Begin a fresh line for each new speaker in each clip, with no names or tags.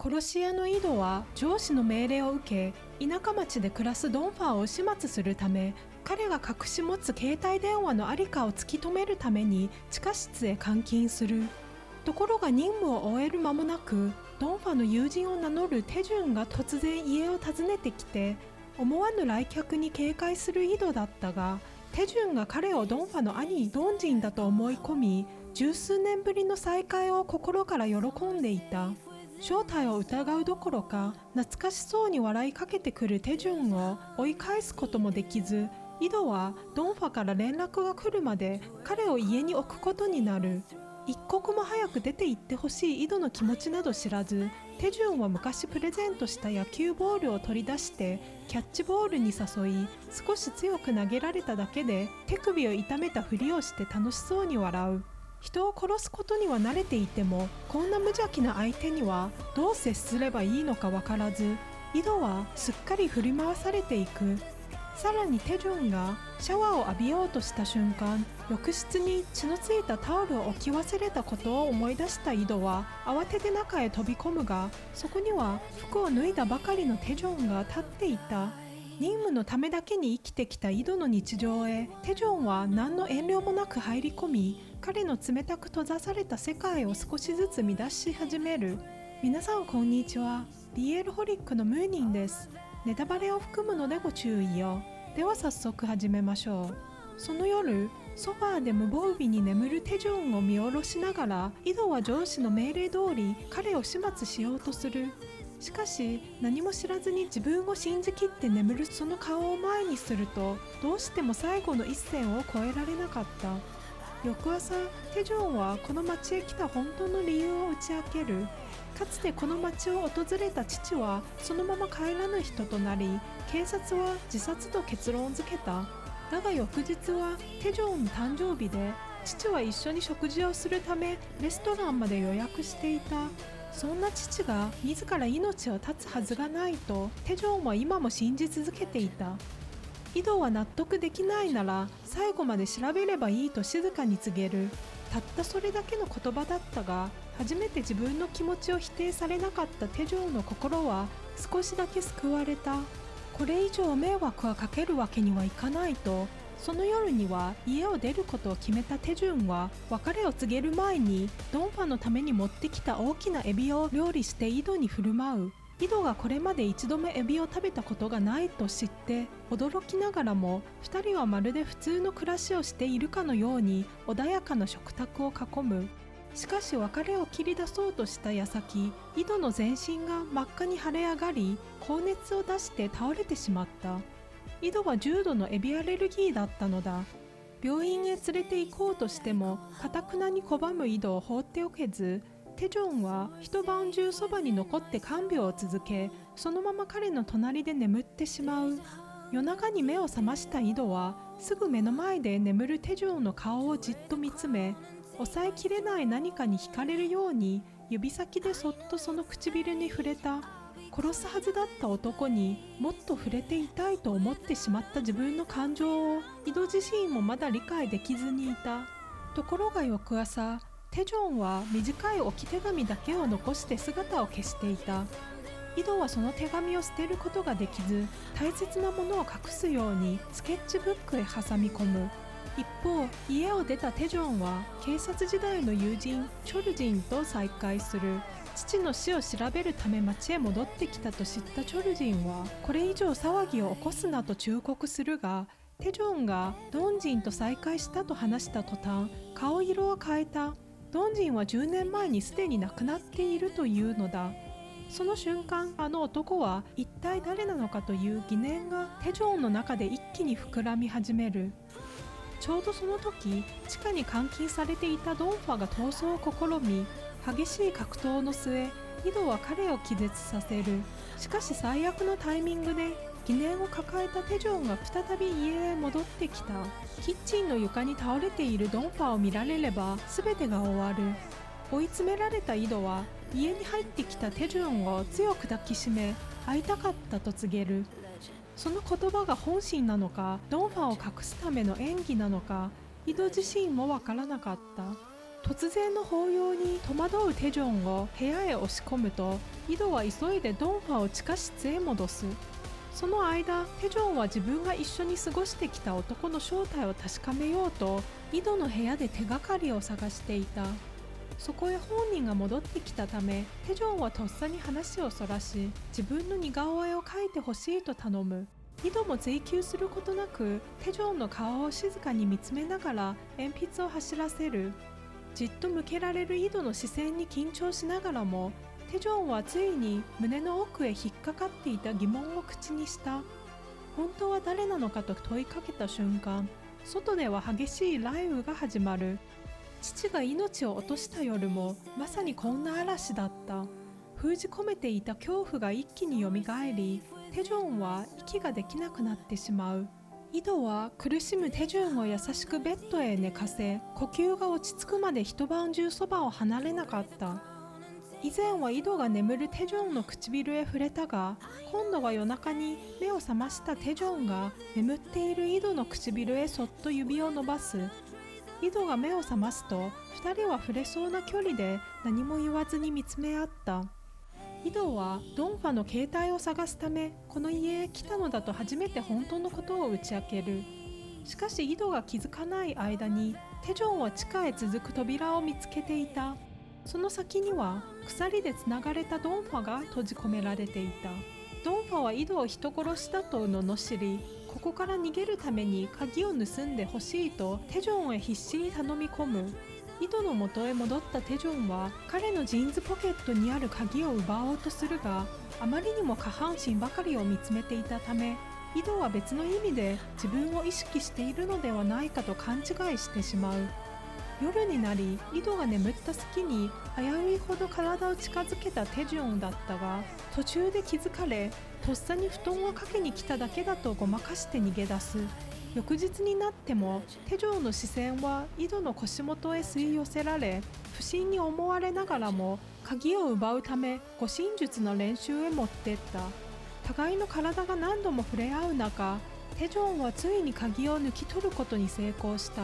殺し屋の井戸は上司の命令を受け、田舎町で暮らすドンファンを始末するため、彼が隠し持つ携帯電話の在りかを突き止めるために地下室へ監禁する。ところが任務を終える間もなく、ドンファの友人を名乗るテジュンが突然家を訪ねてきて、思わぬ来客に警戒する井戸だったが、テジュンが彼をドンファの兄ドンジンだと思い込み、十数年ぶりの再会を心から喜んでいた。正体を疑うどころか、懐かしそうに笑いかけてくるテジュンを追い返すこともできず、井戸はドンファから連絡が来るまで彼を家に置くことになる。一刻も早く出て行ってほしい井戸の気持ちなど知らず、テジュンは昔プレゼントした野球ボールを取り出してキャッチボールに誘い、少し強く投げられただけで手首を痛めたふりをして楽しそうに笑う。人を殺すことには慣れていても、こんな無邪気な相手にはどう接すればいいのか分からず、井戸はすっかり振り回されていく。さらにテジョンがシャワーを浴びようとした瞬間、浴室に血のついたタオルを置き忘れたことを思い出した井戸は慌てて中へ飛び込むが、そこには服を脱いだばかりのテジョンが立っていた。任務のためだけに生きてきた井戸の日常へテジョンは何の遠慮もなく入り込み、彼の冷たく閉ざされた世界を少しずつ乱し始める。皆さんこんにちは。 BL ホリックのムーニンです。ネタバレを含むのでご注意を。では早速始めましょう。その夜、ソファーで無防備に眠るテジョンを見下ろしながら、井戸は上司の命令通り彼を始末しようとする。しかし何も知らずに自分を信じきって眠るその顔を前にすると、どうしても最後の一線を越えられなかった。翌朝、テジョンはこの町へ来た本当の理由を打ち明ける。かつてこの町を訪れた父はそのまま帰らぬ人となり、警察は自殺と結論付けた。だが翌日はテジョンの誕生日で、父は一緒に食事をするためレストランまで予約していた。そんな父が自ら命を絶つはずがないとテジョンは今も信じ続けていた。井戸は納得できないなら最後まで調べればいいと静かに告げる。たったそれだけの言葉だったが、初めて自分の気持ちを否定されなかったテジョンの心は少しだけ救われた。これ以上迷惑はかけるわけにはいかないと、その夜には家を出ることを決めたテジュンは別れを告げる前にドンファのために持ってきた大きなエビを料理して井戸に振る舞う。井戸がこれまで一度もエビを食べたことがないと知って驚きながらも、2人はまるで普通の暮らしをしているかのように穏やかな食卓を囲む。しかし別れを切り出そうとした矢先、井戸の全身が真っ赤に腫れ上がり、高熱を出して倒れてしまった。井戸は重度のエビアレルギーだったのだ。病院へ連れて行こうとしても頑くなに拒む井戸を放っておけず、テジョンは一晩中そばに残って看病を続け、そのまま彼の隣で眠ってしまう。夜中に目を覚ました井戸はすぐ目の前で眠るテジョンの顔をじっと見つめ、抑えきれない何かに惹かれるように指先でそっとその唇に触れた。殺すはずだった男にもっと触れていたいと思ってしまった自分の感情を井戸自身もまだ理解できずにいた。ところが翌朝、テジョンは短い置き手紙だけを残して姿を消していた。井戸はその手紙を捨てることができず、大切なものを隠すようにスケッチブックへ挟み込む。一方、家を出たテジョンは警察時代の友人チョルジンと再会する。父の死を調べるため町へ戻ってきたと知ったチョルジンはこれ以上騒ぎを起こすなと忠告するが、テジョンがドンジンと再会したと話した途端、顔色を変えた。ドンジンは10年前にすでに亡くなっているというのだ。その瞬間、あの男は一体誰なのかという疑念がテジョンの中で一気に膨らみ始める。ちょうどその時、地下に監禁されていたドンファが逃走を試み、激しい格闘の末、井戸は彼を気絶させる。しかし最悪のタイミングで疑念を抱えたテジョンが再び家へ戻ってきた。キッチンの床に倒れているドンファを見られれば全てが終わる。追い詰められた井戸は家に入ってきたテジョンを強く抱きしめ、会いたかったと告げる。その言葉が本心なのか、ドンファを隠すための演技なのか、井戸自身もわからなかった。突然の抱擁に戸惑うテジョンを部屋へ押し込むと、イドは急いでドンファを地下室へ戻す。その間、テジョンは自分が一緒に過ごしてきた男の正体を確かめようと、イドの部屋で手がかりを探していた。そこへ本人が戻ってきたため、テジョンはとっさに話をそらし、自分の似顔絵を描いてほしいと頼む。イドも追求することなく、テジョンの顔を静かに見つめながら鉛筆を走らせる。じっと向けられるイドの視線に緊張しながらも、テジョンはついに胸の奥へ引っかかっていた疑問を口にした。本当は誰なのかと問いかけた瞬間、外では激しい雷雨が始まる。父が命を落とした夜もまさにこんな嵐だった。封じ込めていた恐怖が一気によみがえり、テジョンは息ができなくなってしまう。イドは苦しむテジョンを優しくベッドへ寝かせ、呼吸が落ち着くまで一晩中そばを離れなかった。以前はイドが眠るテジョンの唇へ触れたが、今度は夜中に目を覚ましたテジョンが眠っているイドの唇へそっと指を伸ばす。イドが目を覚ますと、2人は触れそうな距離で何も言わずに見つめ合った。イドはドンファの携帯を探すためこの家へ来たのだと初めて本当のことを打ち明ける。しかしイドが気づかない間にテジョンは地下へ続く扉を見つけていた。その先には鎖でつながれたドンファが閉じ込められていた。ドンファはイドを人殺しだと罵り、ここから逃げるために鍵を盗んでほしいとテジョンへ必死に頼み込む。イドの元へ戻ったテジョンは彼のジーンズポケットにある鍵を奪おうとするが、あまりにも下半身ばかりを見つめていたため、イドは別の意味で自分を意識しているのではないかと勘違いしてしまう。夜になり、イドが眠った隙に危ういほど体を近づけたテジョンだったが、途中で気づかれ、とっさに布団をかけに来ただけだとごまかして逃げ出す。翌日になってもテジョンの視線はイドの腰元へ吸い寄せられ、不審に思われながらも鍵を奪うため護身術の練習へ持ってった。互いの体が何度も触れ合う中、テジョンはついに鍵を抜き取ることに成功した。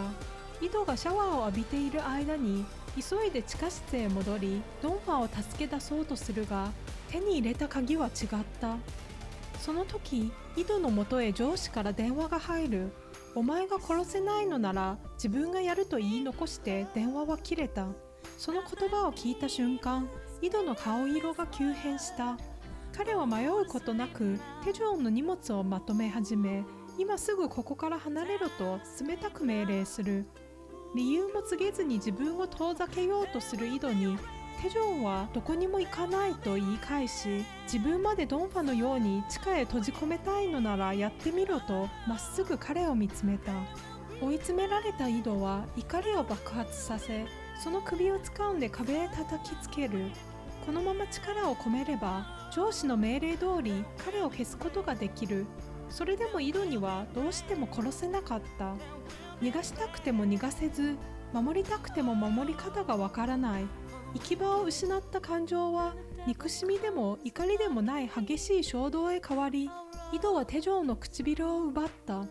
イドがシャワーを浴びている間に急いで地下室へ戻り、ドンファを助け出そうとするが、手に入れた鍵は違った。その時、イドの元へ上司から電話が入る。お前が殺せないのなら自分がやると言い残して電話は切れた。その言葉を聞いた瞬間、イドの顔色が急変した。彼は迷うことなくテジョンの荷物をまとめ始め、今すぐここから離れろと冷たく命令する。理由も告げずに自分を遠ざけようとするイドに、テジョンはどこにも行かないと言い返し、自分までドンファのように地下へ閉じ込めたいのならやってみろとまっすぐ彼を見つめた。追い詰められたイドは怒りを爆発させ、その首を掴んで壁へ叩きつける。このまま力を込めれば上司の命令通り彼を消すことができる。それでもイドにはどうしても殺せなかった。逃がしたくても逃がせず、守りたくても守り方がわからない。行き場を失った感情は憎しみでも怒りでもない激しい衝動へ変わり、イドはテジョンの唇を奪った。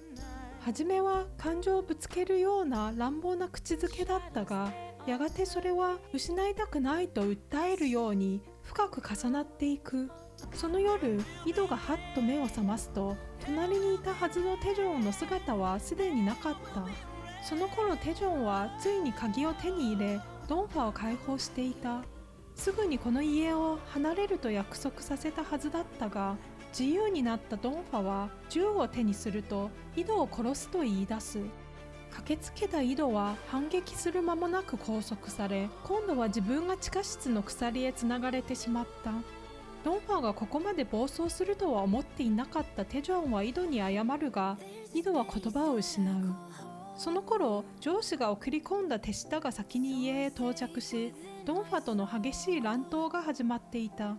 初めは感情をぶつけるような乱暴な口づけだったが、やがてそれは失いたくないと訴えるように深く重なっていく。その夜、イドがはっと目を覚ますと、隣にいたはずのテジョンの姿はすでになかった。その頃テジョンはついに鍵を手に入れ、ドンファを解放していた。すぐにこの家を離れると約束させたはずだったが、自由になったドンファは銃を手にするとイドを殺すと言い出す。駆けつけたイドは反撃する間もなく拘束され、今度は自分が地下室の鎖へつながれてしまった。ドンファがここまで暴走するとは思っていなかったテジョンはイドに謝るが、イドは言葉を失う。その頃、上司が送り込んだ手下が先に家へ到着し、ドンファとの激しい乱闘が始まっていた。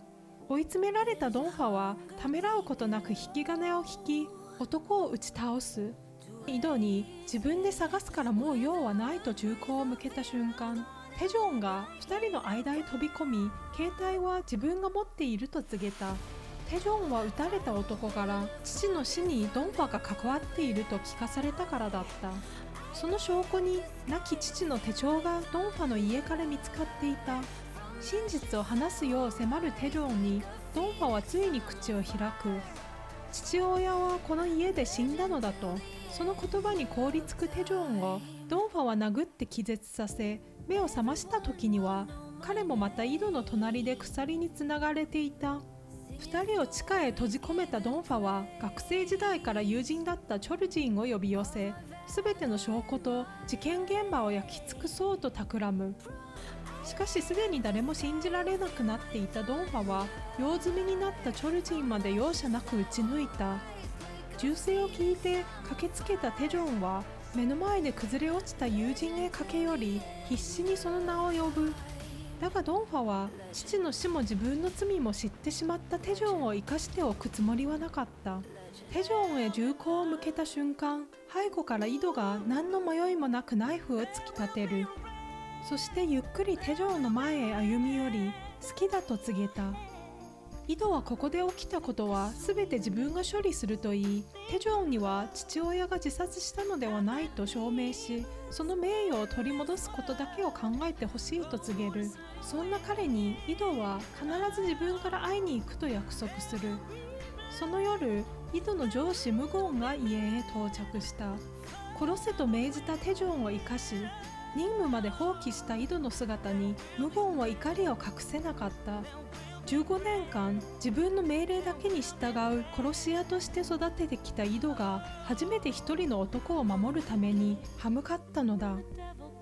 追い詰められたドンファはためらうことなく引き金を引き、男を打ち倒す。イドに自分で探すからもう用はないと銃口を向けた瞬間、テジョンが2人の間へ飛び込み、携帯は自分が持っていると告げた。テジョンは撃たれた男から父の死にドンファが関わっていると聞かされたからだった。その証拠に亡き父の手帳がドンファの家から見つかっていた。真実を話すよう迫るテジョンにドンファはついに口を開く。父親はこの家で死んだのだと。その言葉に凍りつくテジョンをドンファは殴って気絶させ、目を覚ました時には彼もまた井戸の隣で鎖につながれていた。2人を地下へ閉じ込めたドンファは学生時代から友人だったチョルジンを呼び寄せ、全ての証拠と事件現場を焼き尽くそうと企む。しかしすでに誰も信じられなくなっていたドンファは用済みになったチョルジンまで容赦なく撃ち抜いた。銃声を聞いて駆けつけたテジョンは目の前で崩れ落ちた友人へ駆け寄り、必死にその名を呼ぶ。だがドンファは父の死も自分の罪も知ってしまったテジョンを生かしておくつもりはなかった。テジョンへ銃口を向けた瞬間、背後から井戸が何の迷いもなくナイフを突き立てる。そしてゆっくりテジョンの前へ歩み寄り、好きだと告げた。井戸はここで起きたことは全て自分が処理すると言い、テジョンには父親が自殺したのではないと証明し、その名誉を取り戻すことだけを考えてほしいと告げる。そんな彼に井戸は必ず自分から会いに行くと約束する。その夜、井戸の上司ムゴンが家へ到着した。殺せと命じたテジョンを生かし、任務まで放棄した井戸の姿にムゴンは怒りを隠せなかった。15年間自分の命令だけに従う殺し屋として育ててきた井戸が初めて一人の男を守るために歯向かったのだ。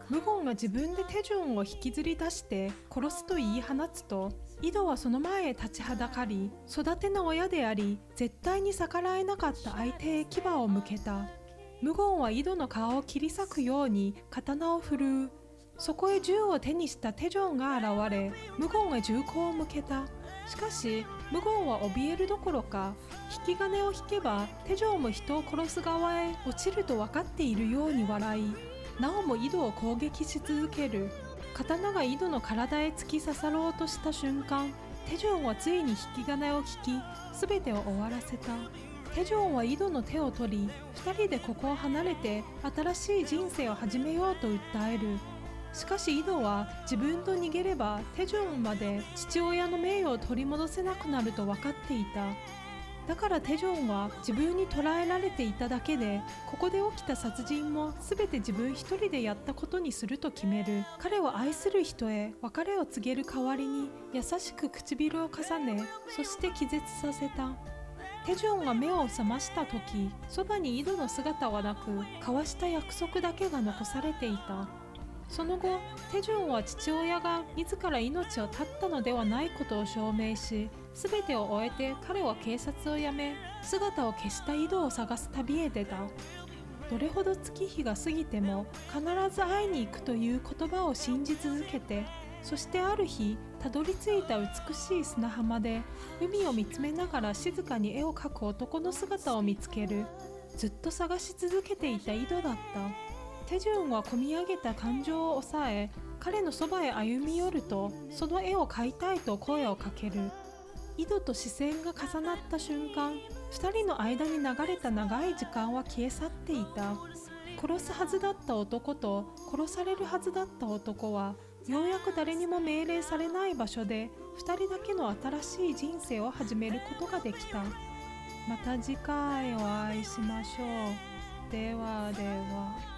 ムゴンが自分でテジョンを引きずり出して殺すと言い放つと、井戸はその前へ立ちはだかり、育ての親であり絶対に逆らえなかった相手へ牙を向けた。ムゴンは井戸の顔を切り裂くように刀を振るう。そこへ銃を手にしたテジョンが現れ、ムゴンへ銃口を向けた。しかしムゴンは怯えるどころか、引き金を引けばテジョンも人を殺す側へ落ちると分かっているように笑い、なおも井戸を攻撃し続ける。刀が井戸の体へ突き刺さろうとした瞬間、テジョンはついに引き金を引き、全てを終わらせた。テジョンは井戸の手を取り、2人でここを離れて新しい人生を始めようと訴える。しかし井戸は自分と逃げればテジョンまで父親の名誉を取り戻せなくなると分かっていた。だからテジョンは自分に捕らえられていただけで、ここで起きた殺人も全て自分一人でやったことにすると決める。彼を愛する人へ別れを告げる代わりに優しく唇を重ね、そして気絶させた。テジョンが目を覚ました時、そばに井戸の姿はなく、交わした約束だけが残されていた。その後、テジョンは父親が自ら命を絶ったのではないことを証明し、全てを終えて彼は警察を辞め、姿を消した井戸を探す旅へ出た。どれほど月日が過ぎても必ず会いに行くという言葉を信じ続けて、そしてある日、たどり着いた美しい砂浜で海を見つめながら静かに絵を描く男の姿を見つける。ずっと探し続けていた井戸だった。テジョンはこみ上げた感情を抑え、彼のそばへ歩み寄ると、その絵を描いたいと声をかける。井戸と視線が重なった瞬間、2人の間に流れた長い時間は消え去っていた。殺すはずだった男と殺されるはずだった男は、ようやく誰にも命令されない場所で2人だけの新しい人生を始めることができた。また次回お会いしましょう。ではでは。